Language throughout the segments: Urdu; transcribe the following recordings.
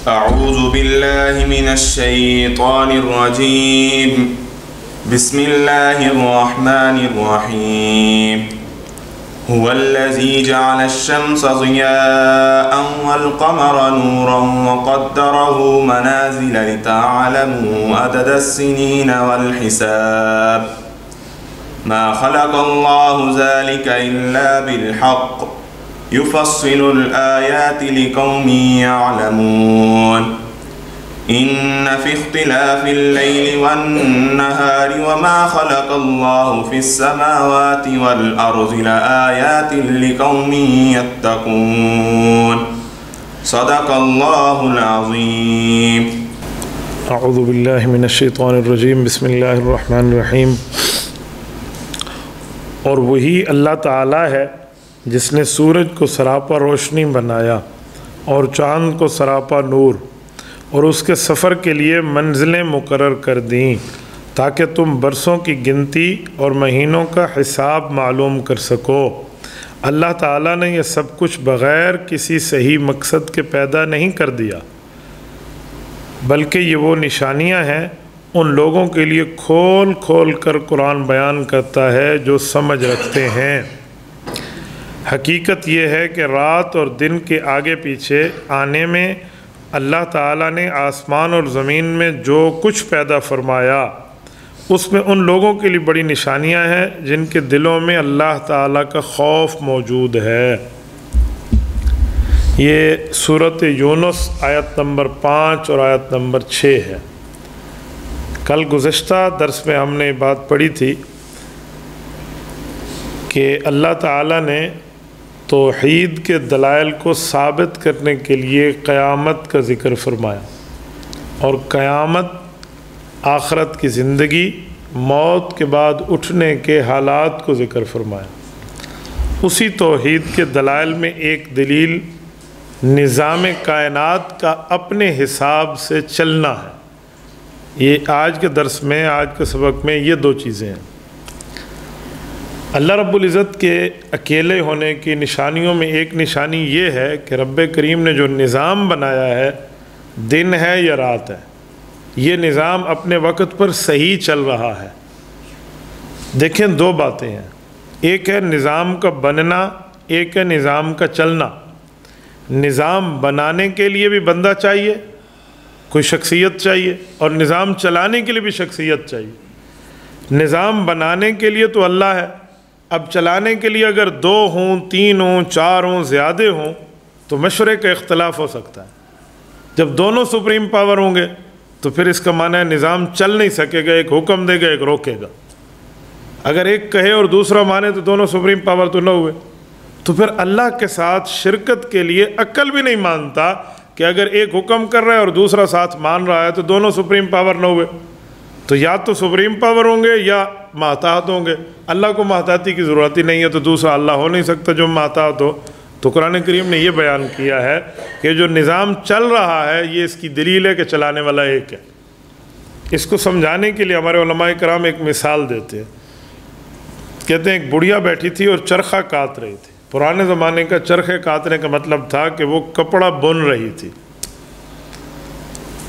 أعوذ بالله من الشيطان الرجيم. بسم الله الرحمن الرحيم. هو الذي جعل الشمس ضياء والقمر نورا وقدره منازل لتعلموا عدد السنين والحساب. ما خلق الله ذلك إلا بالحق يفصل الآيات لقوم يعلمون. إن في اختلاف الليل والنهار وما خلق الله في السماوات والأرض لآيات لقوم يتقون. صدق الله العظيم. اعوذ باللہ من الشیطان الرجیم. بسم اللہ الرحمن الرحیم. اور وہی اللہ تعالیٰ ہے جس نے سورج کو سراپا روشنی بنایا اور چاند کو سراپا نور، اور اس کے سفر کے لیے منزلیں مقرر کر دیں تاکہ تم برسوں کی گنتی اور مہینوں کا حساب معلوم کر سکو۔ اللہ تعالیٰ نے یہ سب کچھ بغیر کسی صحیح مقصد کے پیدا نہیں کر دیا، بلکہ یہ وہ نشانیاں ہیں ان لوگوں کے لیے کھول کھول کر قرآن بیان کرتا ہے جو سمجھ رکھتے ہیں۔ حقیقت یہ ہے کہ رات اور دن کے آگے پیچھے آنے میں اللہ تعالیٰ نے آسمان اور زمین میں جو کچھ پیدا فرمایا اس میں ان لوگوں کے لیے بڑی نشانیاں ہیں جن کے دلوں میں اللہ تعالیٰ کا خوف موجود ہے۔ یہ سورۃ یونس آیت نمبر 5 اور آیت نمبر 6 ہے۔ کل گزشتہ درس میں ہم نے بات پڑھی تھی کہ اللہ تعالیٰ نے توحید کے دلائل کو ثابت کرنے کے لیے قیامت کا ذکر فرمایا، اور قیامت آخرت کی زندگی، موت کے بعد اٹھنے کے حالات کو ذکر فرمایا۔ اسی توحید کے دلائل میں ایک دلیل نظام کائنات کا اپنے حساب سے چلنا ہے۔ یہ آج کے درس میں، آج کے سبق میں یہ دو چیزیں ہیں۔ اللہ رب العزت کے اکیلے ہونے کی نشانیوں میں ایک نشانی یہ ہے کہ رب کریم نے جو نظام بنایا ہے، دن ہے یا رات ہے، یہ نظام اپنے وقت پر صحیح چل رہا ہے۔ دیکھیں دو باتیں ہیں، ایک ہے نظام کا بننا، ایک ہے نظام کا چلنا۔ نظام بنانے کے لیے بھی بندہ چاہیے، کوئی شخصیت چاہیے، اور نظام چلانے کے لیے بھی شخصیت چاہیے۔ نظام بنانے کے لیے تو اللہ ہے، اب چلانے کے لیے اگر 2 ہوں، 3 ہوں، 4 ہوں، زیادہ ہوں تو مشورے کا اختلاف ہو سکتا ہے۔ جب دونوں سپریم پاور ہوں گے تو پھر اس کا معنی ہے نظام چل نہیں سکے گا، ایک حکم دے گا، ایک روکے گا۔ اگر ایک کہے اور دوسرا مانے تو دونوں سپریم پاور تو نہ ہوئے۔ تو پھر اللہ کے ساتھ شرکت کے لیے عقل بھی نہیں مانتا کہ اگر ایک حکم کر رہا ہے اور دوسرا ساتھ مان رہا ہے تو دونوں سپریم پاور نہ ہوئے۔ تو یا تو سپریم پاور ہوں گے یا محتاط ہوں گے۔ اللہ کو محتاطی کی ضرورت ہی نہیں ہے، تو دوسرا اللہ ہو نہیں سکتا جو محتاط ہو۔ تو قرآن کریم نے یہ بیان کیا ہے کہ جو نظام چل رہا ہے یہ اس کی دلیل ہے کہ چلانے والا ایک ہے۔ اس کو سمجھانے کے لیے ہمارے علماء کرام ایک مثال دیتے ہیں۔ کہتے ہیں ایک بڑھیا بیٹھی تھی اور چرخہ کاٹ رہی تھی۔ پرانے زمانے کا چرخے کاٹنے کا مطلب تھا کہ وہ کپڑا بن رہی تھی۔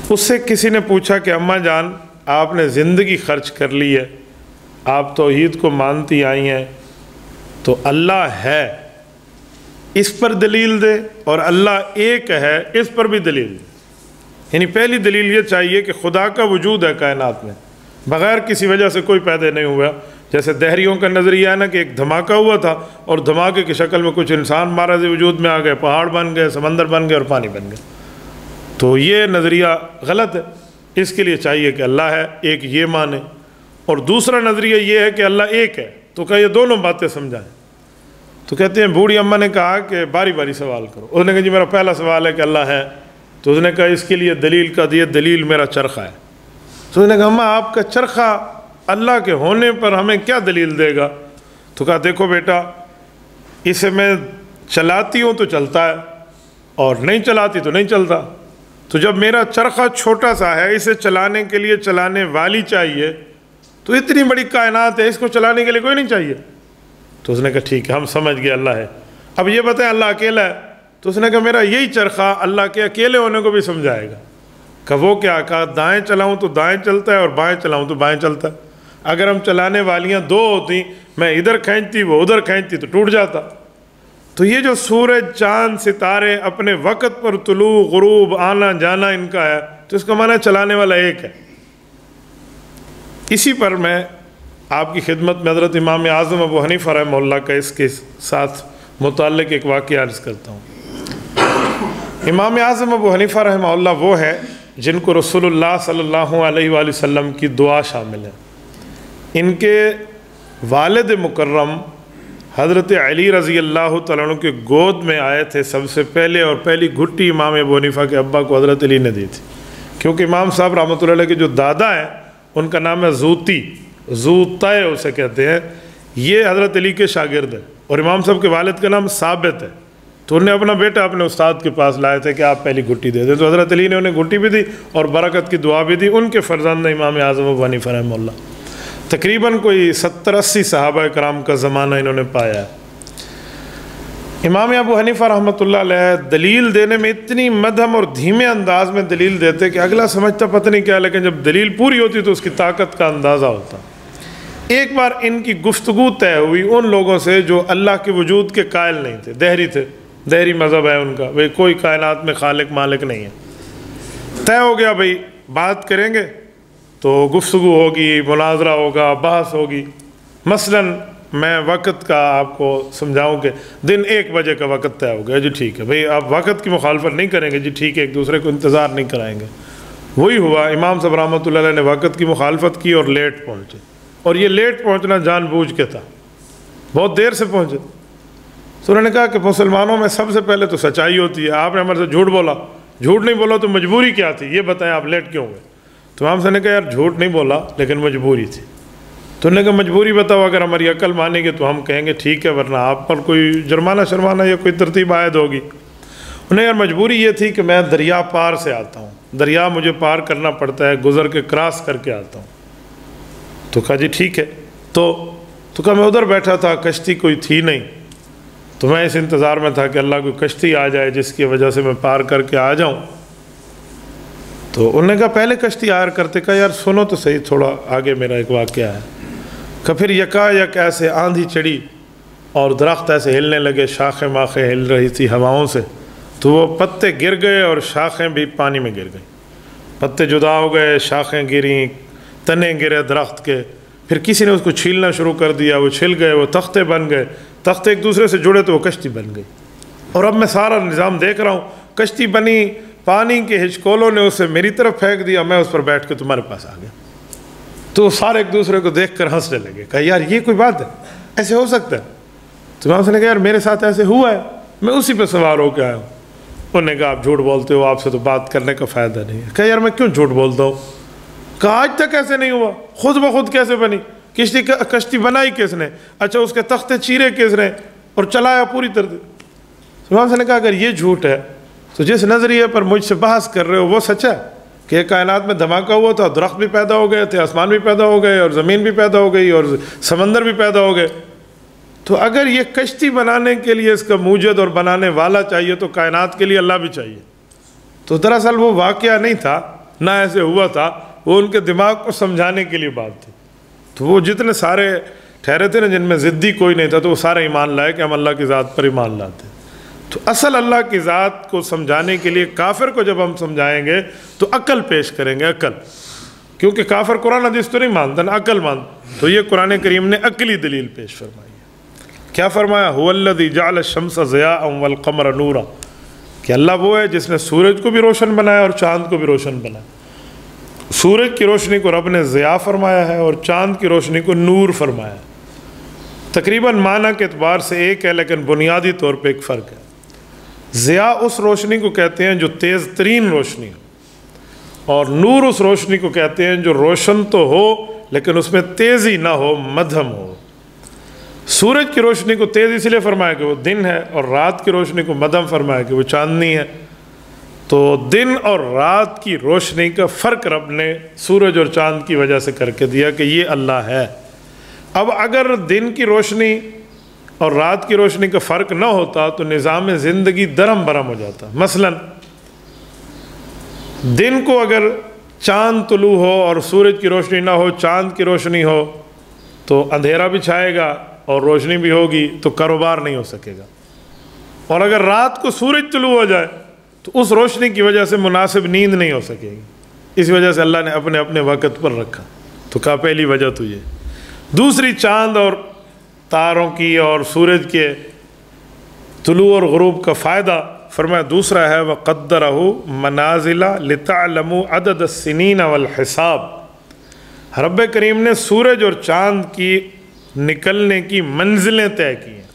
اس سے کسی نے پوچھا کہ اماں جان، آپ نے زندگی خرچ کر لی ہے، آپ توحید کو مانتی آئی ہیں، تو اللہ ہے اس پر دلیل دے، اور اللہ ایک ہے اس پر بھی دلیل دے۔ یعنی پہلی دلیل یہ چاہیے کہ خدا کا وجود ہے کائنات میں، بغیر کسی وجہ سے کوئی پیدا نہیں ہوا۔ جیسے دہریوں کا نظریہ ہے نا کہ ایک دھماکہ ہوا تھا اور دھماکے کی شکل میں کچھ انسان مہاراج وجود میں آ گئے، پہاڑ بن گئے، سمندر بن گئے اور پانی بن گئے۔ تو یہ نظریہ غلط ہے۔ اس کے لیے چاہیے کہ اللہ ہے ایک، یہ مانے۔ اور دوسرا نظریہ یہ ہے کہ اللہ ایک ہے، تو کہ یہ دونوں باتیں سمجھائیں۔ تو کہتے ہیں بوڑھی اماں نے کہا کہ باری باری سوال کرو۔ اس نے کہا جی میرا پہلا سوال ہے کہ اللہ ہے، تو اس نے کہا اس کے لیے دلیل کا دیے، دلیل میرا چرخہ ہے۔ تو اس نے کہا اماں آپ کا چرخہ اللہ کے ہونے پر ہمیں کیا دلیل دے گا؟ تو کہا دیکھو بیٹا، اسے میں چلاتی ہوں تو چلتا ہے، اور نہیں چلاتی تو نہیں چلتا۔ تو جب میرا چرخہ چھوٹا سا ہے، اسے چلانے کے لیے چلانے والی چاہیے، تو اتنی بڑی کائنات ہے، اس کو چلانے کے لیے کوئی نہیں چاہیے۔ تو اس نے کہا ٹھیک ہے، ہم سمجھ گئے اللہ ہے۔ اب یہ بتائیں اللہ اکیلا ہے؟ تو اس نے کہا میرا یہی چرخہ اللہ کے اکیلے ہونے کو بھی سمجھائے گا. کہ وہ کیا کہا, دائیں چلاؤں تو دائیں چلتا ہے اور بائیں چلاؤں تو بائیں چلتا ہے. اگر ہم چلانے والیاں دو ہوتی, میں ادھر کھینچتی وہ ادھر کھینچتی تو ٹوٹ جاتا. تو یہ جو سورج چاند ستارے اپنے وقت پر طلوع غروب آنا جانا ان کا ہے, تو اس کا معنی چلانے والا ایک ہے. اسی پر میں آپ کی خدمت میں حضرت امام اعظم ابو حنیفہ رحمہ اللہ کا اس کے ساتھ متعلق ایک واقعہ عرض کرتا ہوں. امام اعظم ابو حنیفہ رحمہ اللہ وہ ہے جن کو رسول اللہ صلی اللہ علیہ وآلہ وسلم کی دعا شامل ہے. ان کے والد مکرم حضرت علی رضی اللہ تعالیٰ عنہ کے گود میں آئے تھے سب سے پہلے, اور پہلی گھٹی امام ابو حنیفہ کے ابا کو حضرت علی نے دی تھی. کیونکہ امام صاحب رحمۃ اللہ علیہ کے جو دادا ہیں ان کا نام ہے زوتی, زوتہ اسے کہتے ہیں. یہ حضرت علی کے شاگرد ہیں, اور امام صاحب کے والد کا نام ثابت ہے. تو انہیں اپنا بیٹا اپنے استاد کے پاس لائے تھے کہ آپ پہلی گھٹی دے دیں. تو حضرت علی نے انہیں گھٹی بھی دی اور برکت کی دعا بھی دی. ان کے فرزند امام اعظم ابو حنیفہ رحمہ اللہ تقریباً کوئی 70-80 صحابہ کرام کا زمانہ انہوں نے پایا ہے. امام ابو حنیفہ رحمۃ اللہ علیہ دلیل دینے میں اتنی مدھم اور دھیمے انداز میں دلیل دیتے کہ اگلا سمجھتا پتہ نہیں کیا, لیکن جب دلیل پوری ہوتی تو اس کی طاقت کا اندازہ ہوتا. ایک بار ان کی گفتگو طے ہوئی ان لوگوں سے جو اللہ کے وجود کے قائل نہیں تھے, دہری تھے. دہری مذہب ہے ان کا, بھئی کوئی کائنات میں خالق مالک نہیں ہے. طے ہو گیا بھئی بات کریں گے تو گفتگو ہوگی, مناظرہ ہوگا, بحث ہوگی. مثلاً میں وقت کا آپ کو سمجھاؤں کہ دن 1 بجے کا وقت طے ہو گیا, جی ٹھیک ہے بھئی آپ وقت کی مخالفت نہیں کریں گے, جی ٹھیک ہے, ایک دوسرے کو انتظار نہیں کرائیں گے. وہی ہوا, امام صاحب رحمۃ اللہ علیہ نے وقت کی مخالفت کی اور لیٹ پہنچے. اور یہ لیٹ پہنچنا جان بوجھ کے تھا, بہت دیر سے پہنچے. تو انہوں نے کہا کہ مسلمانوں میں سب سے پہلے تو سچائی ہوتی ہے, آپ نے ہمارے سے جھوٹ بولا. جھوٹ نہیں بولا تو مجبوری کیا تھی یہ بتائیں, آپ لیٹ کیوں ہوئے؟ تو امام صاحب نے کہا یار جھوٹ نہیں بولا لیکن مجبوری تھی. تو انہوں نے کہا مجبوری بتاؤ, اگر ہماری عقل مانیں گے تو ہم کہیں گے ٹھیک ہے, ورنہ آپ پر کوئی جرمانہ شرمانہ یا کوئی ترتیب عائد ہوگی. انہیں یار مجبوری یہ تھی کہ میں دریا پار سے آتا ہوں, دریا مجھے پار کرنا پڑتا ہے, گزر کے کراس کر کے آتا ہوں. تو کہا جی ٹھیک ہے. تو کہا میں ادھر بیٹھا تھا, کشتی کوئی تھی نہیں, تو میں اس انتظار میں تھا کہ اللہ کوئی کشتی آ جائے جس کی وجہ سے میں پار کر کے آ جاؤں. تو انہوں نے کہا پہلے کشتی آر کرتے. کہا یار سنو تو صحیح, تھوڑا آگے میرا ایک واقعہ ہے. کہ پھر یکایک ایسے آندھی چڑھی اور درخت ایسے ہلنے لگے, شاخیں ماخیں ہل رہی تھی ہواؤں سے, تو وہ پتے گر گئے اور شاخیں بھی پانی میں گر گئیں. پتے جدا ہو گئے, شاخیں گریں, تنے گرے درخت کے. پھر کسی نے اس کو چھیلنا شروع کر دیا, وہ چھل گئے, وہ تختے بن گئے, تختے ایک دوسرے سے جڑے تو وہ کشتی بن گئی. اور اب میں سارا نظام دیکھ رہا ہوں, کشتی بنی, پانی کے ہچکولوں نے اسے میری طرف پھینک دیا, میں اس پر بیٹھ کے تمہارے پاس آ گیا. تو سارے ایک دوسرے کو دیکھ کر ہنسنے لگے. کہا یار یہ کوئی بات ہے, ایسے ہو سکتا ہے؟ تو میں نے کہا یار میرے ساتھ ایسے ہوا ہے, میں اسی پہ سوار ہو کے آیا ہوں. انہوں نے کہا آپ جھوٹ بولتے ہو, آپ سے تو بات کرنے کا فائدہ نہیں ہے. کہا یار میں کیوں جھوٹ بولتا ہوں؟ کہا آج تک ایسے نہیں ہوا, خود بخود کیسے بنی کشتی بنائی کس نے؟ اچھا اس کے تختے چیرے کس نے اور چلایا پوری طرح. امام نے کہا اگر یہ جھوٹ ہے تو جس نظریے پر مجھ سے بحث کر رہے ہو وہ سچ ہے کہ کائنات میں دھماکہ ہوا تھا, درخت بھی پیدا ہو گئے تھے, آسمان بھی پیدا ہو گئے, اور زمین بھی پیدا ہو گئی, اور سمندر بھی پیدا ہو گئے. تو اگر یہ کشتی بنانے کے لیے اس کا موجد اور بنانے والا چاہیے تو کائنات کے لیے اللہ بھی چاہیے. تو دراصل وہ واقعہ نہیں تھا, نہ ایسے ہوا تھا, وہ ان کے دماغ کو سمجھانے کے لیے بات تھی. تو وہ جتنے سارے ٹھہرے تھے نا جن میں ضدی کوئی نہیں تھا, تو وہ سارے ایمان لائے کہ ہم اللہ کی ذات پر ایمان لاتے. تو اصل اللہ کی ذات کو سمجھانے کے لیے کافر کو جب ہم سمجھائیں گے تو عقل پیش کریں گے, عقل. کیونکہ کافر قرآن حدیث تو نہیں مانتا نا, عقل مانتا. تو یہ قرآن کریم نے عقلی دلیل پیش فرمائی ہے. کیا فرمایا؟ هو الذی جعل الشمس ضیاء والقمر نورا, کہ اللہ وہ ہے جس نے سورج کو بھی روشن بنایا اور چاند کو بھی روشن بنایا. سورج کی روشنی کو رب نے ضیاء فرمایا ہے اور چاند کی روشنی کو نور فرمایا ہے. تقریباً معنی کے اعتبار سے ایک ہے, لیکن بنیادی طور پہ ایک فرق ہے. ضیاء اس روشنی کو کہتے ہیں جو تیز ترین روشنی ہو, اور نور اس روشنی کو کہتے ہیں جو روشن تو ہو لیکن اس میں تیزی نہ ہو, مدھم ہو. سورج کی روشنی کو تیز اس لیے فرمایا کہ وہ دن ہے, اور رات کی روشنی کو مدھم فرمایا کہ وہ چاندنی ہے. تو دن اور رات کی روشنی کا فرق رب نے سورج اور چاند کی وجہ سے کر کے دیا کہ یہ اللہ ہے. اب اگر دن کی روشنی اور رات کی روشنی کا فرق نہ ہوتا تو نظام زندگی درم برم ہو جاتا۔ مثلا دن کو اگر چاند طلوع ہو اور سورج کی روشنی نہ ہو، چاند کی روشنی ہو تو اندھیرا بھی چھائے گا اور روشنی بھی ہوگی تو کاروبار نہیں ہو سکے گا، اور اگر رات کو سورج طلوع ہو جائے تو اس روشنی کی وجہ سے مناسب نیند نہیں ہو سکے گی۔ اس وجہ سے اللہ نے اپنے اپنے وقت پر رکھا، تو کہا پہلی وجہ تو یہ۔ دوسری، چاند اور تاروں کی اور سورج کے طلوع اور غروب کا فائدہ فرمایا دوسرا ہے وَقَدَّرَهُ مَنَازِلَ لِتَعْلَمُوا عَدَدَ السِّنِينَ وَالْحِسَابِ، رب کریم نے سورج اور چاند کی نکلنے کی منزلیں طے کی ہیں۔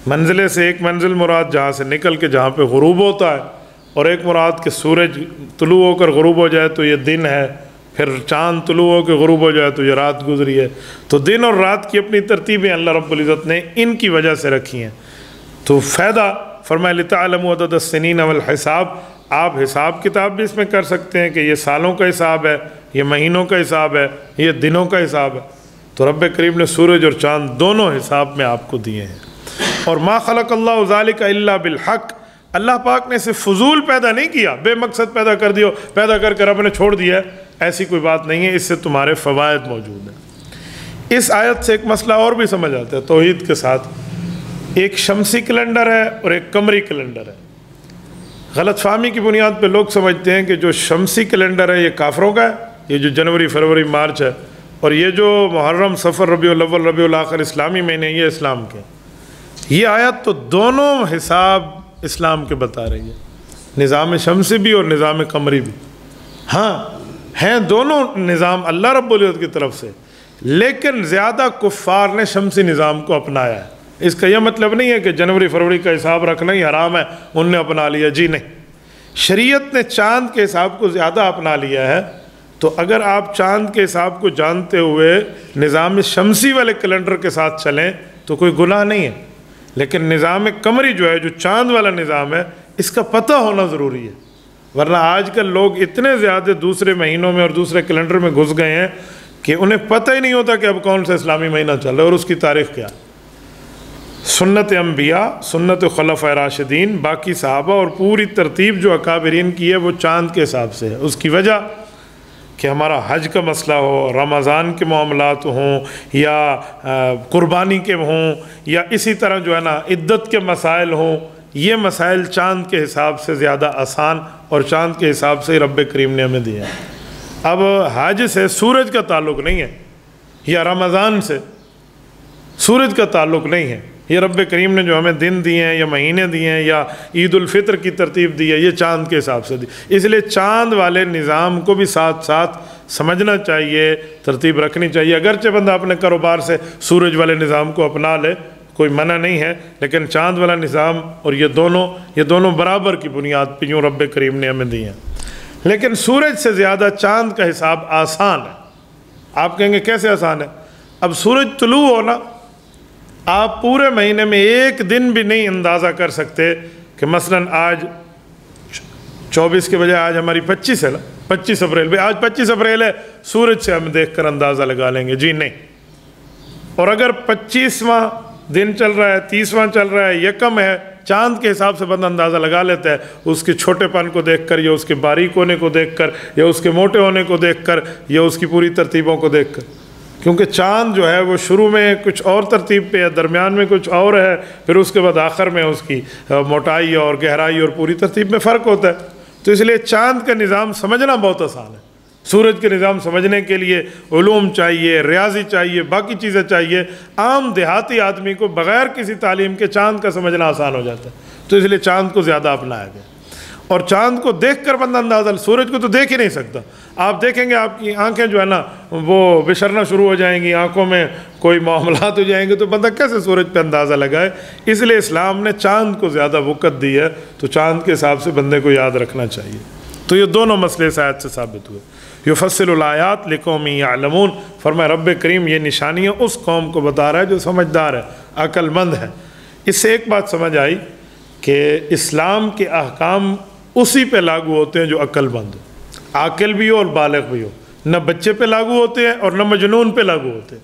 منزلیں سے ایک منزل مراد جہاں سے نکل کے جہاں پہ غروب ہوتا ہے، اور ایک مراد کہ سورج طلوع ہو کر غروب ہو جائے تو یہ دن ہے، پھر چاند طلوع ہو کے غروب ہو جائے تو یہ رات گزری ہے۔ تو دن اور رات کی اپنی ترتیبیں اللہ رب العزت نے ان کی وجہ سے رکھی ہیں۔ تو فائدہ فرمایا لِتَعْلَمُوا عَدَدَ السِّنِينَ وَالْحِسَابِ، آپ حساب کتاب بھی اس میں کر سکتے ہیں کہ یہ سالوں کا حساب ہے، یہ مہینوں کا حساب ہے، یہ دنوں کا حساب ہے۔ تو رب کریم نے سورج اور چاند دونوں حساب میں آپ کو دیے ہیں۔ اور ما خلق اللہ ذالک الا بالحق، اللہ پاک نے اسے فضول پیدا نہیں کیا، بے مقصد پیدا کر دیو، پیدا کر رب نے چھوڑ دیا ہے، ایسی کوئی بات نہیں ہے، اس سے تمہارے فوائد موجود ہیں۔ اس آیت سے ایک مسئلہ اور بھی سمجھ آتا ہے توحید کے ساتھ، ایک شمسی کیلنڈر ہے اور ایک قمری کیلنڈر ہے۔ غلط فہمی کی بنیاد پہ لوگ سمجھتے ہیں کہ جو شمسی کیلنڈر ہے یہ کافروں کا ہے، یہ جو جنوری فروری مارچ ہے، اور یہ جو محرم صفر ربیع الاول ربیع الاخر اسلامی مہینے یہ اسلام کے۔ یہ آیت تو دونوں حساب اسلام کے بتا رہی ہے، نظام شمسی بھی اور نظام قمری بھی۔ ہاں ہیں دونوں نظام اللہ رب العزت کی طرف سے، لیکن زیادہ کفار نے شمسی نظام کو اپنایا ہے۔ اس کا یہ مطلب نہیں ہے کہ جنوری فروری کا حساب رکھنا ہی حرام ہے، ان نے اپنا لیا، جی نہیں۔ شریعت نے چاند کے حساب کو زیادہ اپنا لیا ہے، تو اگر آپ چاند کے حساب کو جانتے ہوئے نظام شمسی والے کیلنڈر کے ساتھ چلیں تو کوئی گناہ نہیں ہے، لیکن نظام قمری جو ہے، جو چاند والا نظام ہے، اس کا پتہ ہونا ضروری ہے، ورنہ آج کل لوگ اتنے زیادہ دوسرے مہینوں میں اور دوسرے کیلنڈر میں گھس گئے ہیں کہ انہیں پتہ ہی نہیں ہوتا کہ اب کون سا اسلامی مہینہ چل رہا ہے اور اس کی تاریخ کیا۔ سنت انبیاء، سنت خلفاء راشدین، باقی صحابہ اور پوری ترتیب جو اکابرین کی ہے وہ چاند کے حساب سے ہے۔ اس کی وجہ کہ ہمارا حج کا مسئلہ ہو، رمضان کے معاملات ہوں، یا قربانی کے ہوں، یا اسی طرح جو ہے نا عدت کے مسائل ہوں، یہ مسائل چاند کے حساب سے زیادہ آسان اور چاند کے حساب سے رب کریم نے ہمیں دیا ہے۔ اب حج سے سورج کا تعلق نہیں ہے، یا رمضان سے سورج کا تعلق نہیں ہے، یہ رب کریم نے جو ہمیں دن دیے ہیں یا مہینے دیے ہیں یا عید الفطر کی ترتیب دی ہے، یہ چاند کے حساب سے دی۔ اس لیے چاند والے نظام کو بھی ساتھ ساتھ سمجھنا چاہیے، ترتیب رکھنی چاہیے۔ اگرچہ بندہ اپنے کاروبار سے سورج والے نظام کو اپنا لے، کوئی منع نہیں ہے، لیکن چاند والا نظام اور یہ دونوں برابر کی بنیاد پہ یوں رب کریم نے ہمیں دی ہیں۔ لیکن سورج سے زیادہ چاند کا حساب آسان ہے۔ آپ کہیں گے کیسے آسان ہے؟ اب سورج طلوع ہونا، آپ پورے مہینے میں ایک دن بھی نہیں اندازہ کر سکتے کہ مثلا آج 24 کے بجائے آج ہماری 25 ہے نا، 25 اپریل پہ، آج 25 اپریل ہے، سورج سے ہم دیکھ کر اندازہ لگا لیں گے، جی نہیں۔ اور اگر 25واں دن چل رہا ہے، 30واں چل رہا ہے، یکم ہے، چاند کے حساب سے بندہ اندازہ لگا لیتا ہے، اس کے چھوٹے پن کو دیکھ کر یا اس کے باریک ہونے کو دیکھ کر یا اس کے موٹے ہونے کو دیکھ کر یا اس کی پوری ترتیبوں کو دیکھ کر، کیونکہ چاند جو ہے وہ شروع میں کچھ اور ترتیب پہ ہے، درمیان میں کچھ اور ہے، پھر اس کے بعد آخر میں اس کی موٹائی اور گہرائی اور پوری ترتیب میں فرق ہوتا ہے۔ تو اس لیے چاند کا نظام سمجھنا بہت آسان ہے۔ سورج کے نظام سمجھنے کے لیے علوم چاہیے، ریاضی چاہیے، باقی چیزیں چاہیے۔ عام دیہاتی آدمی کو بغیر کسی تعلیم کے چاند کا سمجھنا آسان ہو جاتا ہے، تو اس لیے چاند کو زیادہ اپنایا گیا۔ اور چاند کو دیکھ کر بندہ اندازہ، سورج کو تو دیکھ ہی نہیں سکتا، آپ دیکھیں گے آپ کی آنکھیں جو ہے نا وہ بچھرنا شروع ہو جائیں گی، آنکھوں میں کوئی معاملات ہو جائیں گے، تو بندہ کیسے سورج پہ اندازہ لگائے؟ اس لیے اسلام نے چاند کو زیادہ وقت دی ہے، تو چاند کے حساب سے بندے کو یاد رکھنا چاہیے۔ تو یہ دونوں مسئلے اس آیت سے ثابت ہوئے۔ یفصل الآیات لقوم یعلمون، فرمایا رب کریم یہ نشانیاں اس قوم کو بتا رہا ہے جو سمجھدار ہے، عقل مند ہے۔ اس سے ایک بات سمجھ آئی کہ اسلام کے احکام اسی پہ لاگو ہوتے ہیں جو عقل مند ہو، عاقل بھی ہو اور بالغ بھی ہو، نہ بچے پہ لاگو ہوتے ہیں اور نہ مجنون پہ لاگو ہوتے ہیں۔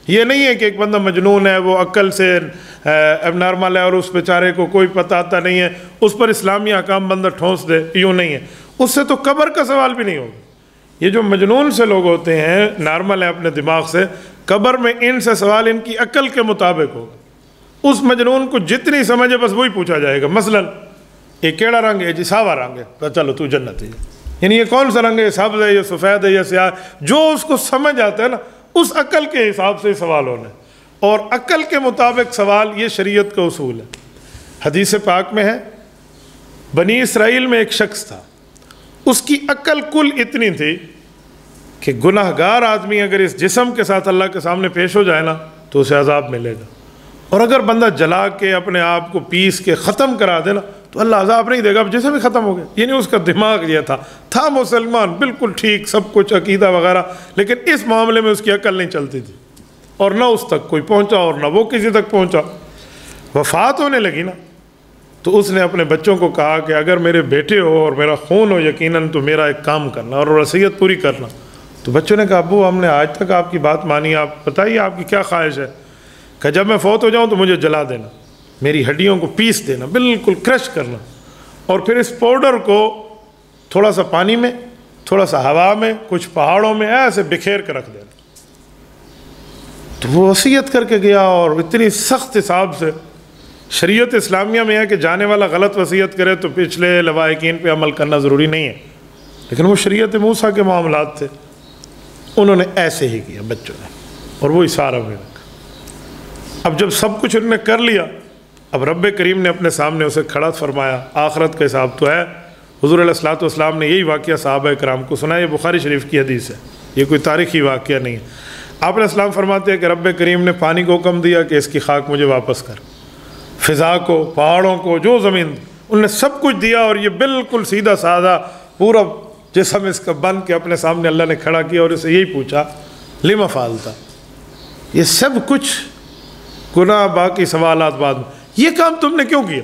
یہ نہیں ہے کہ ایک بندہ مجنون ہے، وہ عقل سے اب نارمل ہے اور اس بیچارے کو کوئی پتہ آتا نہیں ہے، اس پر اسلامی احکام بندہ ٹھونس دے، یوں نہیں ہے۔ اس سے تو قبر کا سوال بھی نہیں ہوگا۔ یہ جو مجنون سے لوگ ہوتے ہیں، نارمل ہے اپنے دماغ سے، قبر میں ان سے سوال ان کی عقل کے مطابق ہوگا۔ اس مجنون کو جتنی سمجھ ہے بس وہی پوچھا جائے گا۔ مثلا یہ کیڑا رنگ ہے؟ جی ساوا رنگ ہے، تو چلو تو جنتی ہے۔ یعنی یہ کون سا رنگ ہے؟ یہ سبز ہے، یہ سفید ہے، یہ سیاہ؟ جو اس کو سمجھ آتا ہے نا، اس عقل کے حساب سے سوال ہونا ہے، اور عقل کے مطابق سوال، یہ شریعت کا اصول ہے۔ حدیث پاک میں ہے، بنی اسرائیل میں ایک شخص تھا، اس کی عقل کل اتنی تھی کہ گناہ گار آدمی اگر اس جسم کے ساتھ اللہ کے سامنے پیش ہو جائے نا تو اسے عذاب ملے گا، اور اگر بندہ جلا کے اپنے آپ کو پیس کے ختم کرا دے نا تو اللہ عذاب نہیں دے گا، اب جسم ہی ختم ہو گیا۔ یعنی اس کا دماغ یہ تھا مسلمان، بالکل ٹھیک، سب کچھ عقیدہ وغیرہ، لیکن اس معاملے میں اس کی عقل نہیں چلتی تھی، اور نہ اس تک کوئی پہنچا اور نہ وہ کسی تک پہنچا۔ وفات ہونے لگی نا تو اس نے اپنے بچوں کو کہا کہ اگر میرے بیٹے ہو اور میرا خون ہو یقیناً تو میرا ایک کام کرنا اور وصیت پوری کرنا۔ تو بچوں نے کہا ابو ہم نے آج تک آپ کی بات مانی، آپ بتائیے آپ کی کیا خواہش ہے؟ کہ جب میں فوت ہو جاؤں تو مجھے جلا دینا، میری ہڈیوں کو پیس دینا، بالکل کرش کرنا، اور پھر اس پاؤڈر کو تھوڑا سا پانی میں، تھوڑا سا ہوا میں، کچھ پہاڑوں میں ایسے بکھیر کر رکھ دینا۔ تو وہ وصیت کر کے گیا، اور اتنی سخت حساب سے۔ شریعت اسلامیہ میں ہے کہ جانے والا غلط وصیت کرے تو پچھلے لواحقین پہ عمل کرنا ضروری نہیں ہے، لیکن وہ شریعت موسیٰ کے معاملات تھے، انہوں نے ایسے ہی کیا بچوں نے، اور وہ اشارہ میں رکھا۔ اب جب سب کچھ انہوں نے کر لیا، اب رب کریم نے اپنے سامنے اسے کھڑا فرمایا، آخرت کا حساب تو ہے۔ حضور علیہ الصلوۃ والسلام نے یہی واقعہ صحابہ کرام کو سنا، یہ بخاری شریف کی حدیث ہے، یہ کوئی تاریخی واقعہ نہیں ہے۔ آپ علیہ السلام فرماتے ہیں کہ رب کریم نے پانی کو حکم دیا کہ اس کی خاک مجھے واپس کر، فضا کو، پہاڑوں کو، جو زمین، انہوں نے سب کچھ دیا، اور یہ بالکل سیدھا سادہ پورا جسم اس کا بن کے اپنے سامنے اللہ نے کھڑا کیا، اور اسے یہی پوچھا لما فعلتا، یہ سب کچھ گناہ، باقی سوالات بعد میں، یہ کام تم نے کیوں کیا؟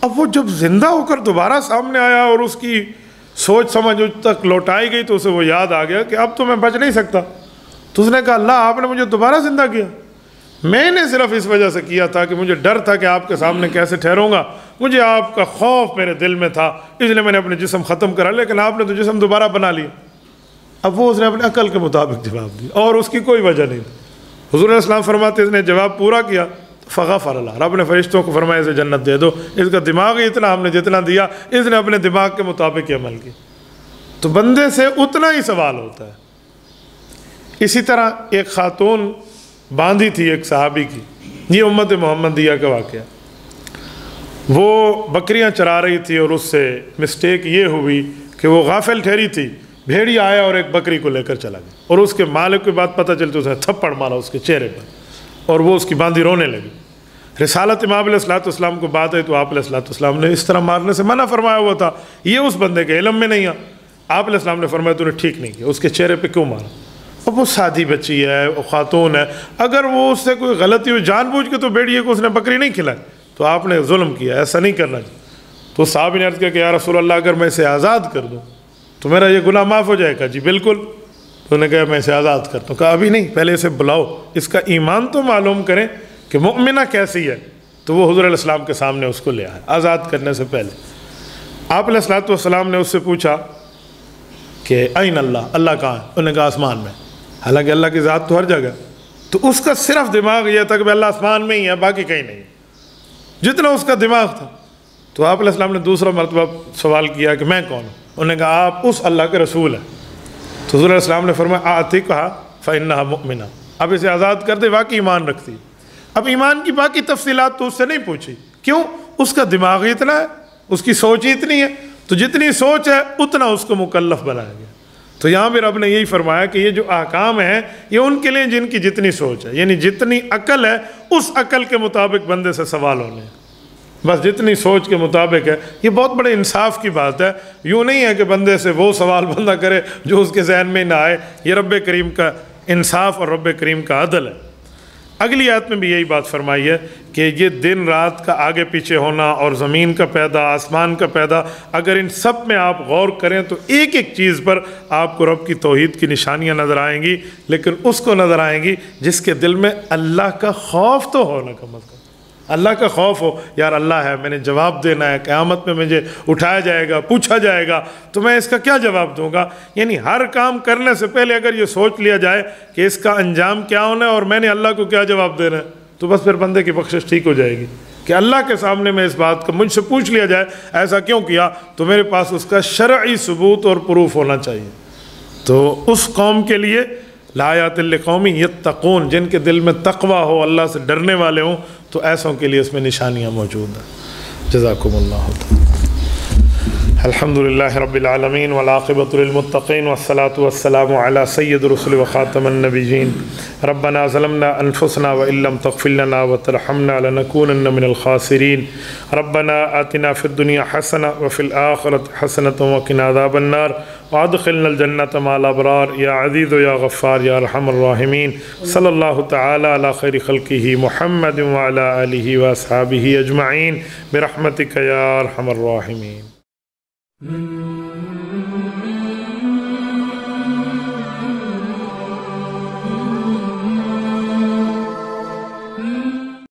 اب وہ جب زندہ ہو کر دوبارہ سامنے آیا اور اس کی سوچ سمجھ اس تک لوٹائی گئی تو اسے وہ یاد آ گیا کہ اب تو میں بچ نہیں سکتا۔ تو اس نے کہا اللہ آپ نے مجھے دوبارہ زندہ کیا، میں نے صرف اس وجہ سے کیا تھا کہ مجھے ڈر تھا کہ آپ کے سامنے کیسے ٹھہروں گا، مجھے آپ کا خوف میرے دل میں تھا، اس لیے میں نے اپنے جسم ختم کرا، لیکن آپ نے تو جسم دوبارہ بنا لیا۔ اب وہ اس نے اپنے عقل کے مطابق جواب دیا، اور اس کی کوئی وجہ نہیں تھی۔ حضور علیہ السلام فرماتے اس نے جواب پورا کیا، فغفر اللہ، رب نے فرشتوں کو فرمایا اسے جنت دے دو، اس کا دماغ ہی اتنا، ہم نے جتنا دیا اس نے اپنے دماغ کے مطابق ہی عمل کیا۔ تو بندے سے اتنا ہی سوال ہوتا ہے۔ اسی طرح ایک خاتون باندھی تھی ایک صحابی کی، یہ امت محمدیہ کا واقعہ، وہ بکریاں چرا رہی تھی اور اس سے مسٹیک یہ ہوئی کہ وہ غافل ٹھہری تھی، بھیڑیا آیا اور ایک بکری کو لے کر چلا گیا، اور اس کے مالک کی بات پتہ چلتی اس نے تھپڑ مارا اس کے چہرے پر، اور وہ اس کی باندھی رونے لگی۔ رسالت امام علیہ الصلوۃ والسلام کو بات ہے تو آپ علیہ الصلوۃ والسلام نے اس طرح مارنے سے منع فرمایا ہوا تھا، یہ اس بندے کے علم میں نہیں ہے۔ آپ علیہ السلام نے فرمایا تو نے ٹھیک نہیں کیا، اس کے چہرے پہ کیوں مارا؟ اب وہ سادھی بچی ہے، وہ خاتون ہے، اگر وہ اس سے کوئی غلطی ہوئی جان بوجھ کے تو بھیڑیے کو اس نے بکری نہیں کھلائی، تو آپ نے ظلم کیا، ایسا نہیں کرنا چاہیے۔ تو صحابی نے عرض کیا کہ یا رسول اللہ اگر میں اسے آزاد کر دوں تو میرا یہ گناہ معاف ہو جائے گا؟ جی بالکل۔ تو انہوں نے کہا میں اسے آزاد کرتا ہوں۔ کہا ابھی نہیں، پہلے اسے بلاؤ، اس کا ایمان تو معلوم کریں کہ مؤمنہ کیسی ہے۔ تو وہ حضور علیہ السلام کے سامنے اس کو لے آئے آزاد کرنے سے پہلے۔ آپ علیہ الصلوۃ والسلام نے اس سے پوچھا کہ این اللہ، اللہ کہاں ہے؟ انہوں نے کہا آسمان میں، حالانکہ اللہ کی ذات تو ہر جگہ۔ تو اس کا صرف دماغ یہ تھا کہ اللہ آسمان میں ہی ہے، باقی کہیں نہیں، جتنا اس کا دماغ تھا۔ تو آپ علیہ السلام نے دوسرا مرتبہ سوال کیا کہ میں کون ہوں؟ انہوں نے کہا آپ اس اللہ کے رسول ہیں۔ تو حضور علیہ السلام نے فرمایا آتقھا فإنھا مؤمنہ، اب اسے آزاد کر دے، واقعی ایمان رکھتی۔ اب ایمان کی باقی تفصیلات تو اس سے نہیں پوچھی، کیوں؟ اس کا دماغ ہی اتنا ہے، اس کی سوچ ہی اتنی ہے، تو جتنی سوچ ہے اتنا اس کو مکلف بنایا گیا۔ تو یہاں بھی رب نے یہی فرمایا کہ یہ جو احکام ہیں یہ ان کے لیے جن کی جتنی سوچ ہے، یعنی جتنی عقل ہے اس عقل کے مطابق بندے سے سوال ہونے ہیں، بس جتنی سوچ کے مطابق ہے۔ یہ بہت بڑے انصاف کی بات ہے، یوں نہیں ہے کہ بندے سے وہ سوال بندہ کرے جو اس کے ذہن میں نہ آئے، یہ رب کریم کا انصاف اور رب کریم کا عدل ہے۔ اگلی آیت میں بھی یہی بات فرمائی ہے کہ یہ دن رات کا آگے پیچھے ہونا اور زمین کا پیدا، آسمان کا پیدا، اگر ان سب میں آپ غور کریں تو ایک ایک چیز پر آپ کو رب کی توحید کی نشانیاں نظر آئیں گی، لیکن اس کو نظر آئیں گی جس کے دل میں اللہ کا خوف تو ہونا کم از کم، اللہ کا خوف ہو، یار اللہ ہے، میں نے جواب دینا ہے، قیامت میں مجھے اٹھایا جائے گا، پوچھا جائے گا، تو میں اس کا کیا جواب دوں گا؟ یعنی ہر کام کرنے سے پہلے اگر یہ سوچ لیا جائے کہ اس کا انجام کیا ہونا ہے اور میں نے اللہ کو کیا جواب دینا ہے، تو بس پھر بندے کی بخشش ٹھیک ہو جائے گی کہ اللہ کے سامنے میں اس بات کا مجھ سے پوچھ لیا جائے ایسا کیوں کیا، تو میرے پاس اس کا شرعی ثبوت اور پروف ہونا چاہیے۔ تو اس قوم کے لیے لآیات لقوم یتقون، جن کے دل میں تقوی ہو، اللہ سے ڈرنے والے ہوں، تو ایسوں کے لیے اس میں نشانیاں موجود ہیں۔ جزاکم اللہ تعالی۔ الحمدللہ رب العالمین والعاقبۃ للمتقین والصلاة والسلام علی سید الرسل وخاتم النبیین۔ ربنا ظلمنا انفسنا وان لم تغفر لنا وترحمنا لنکونن من الخاسرین۔ ربنا آتنا فی الدنیا حسنہ وفی الآخرۃ حسنۃ وقنا عذاب النار وادخلنا الجنۃ مع الابرار یا عزیز یا غفار یا ارحم الراحمین۔ صلی اللہ تعالی علی خیر خلقہ محمد وعلی آلہ واصحابہ اجمعین برحمتک یا ارحم الراحمین۔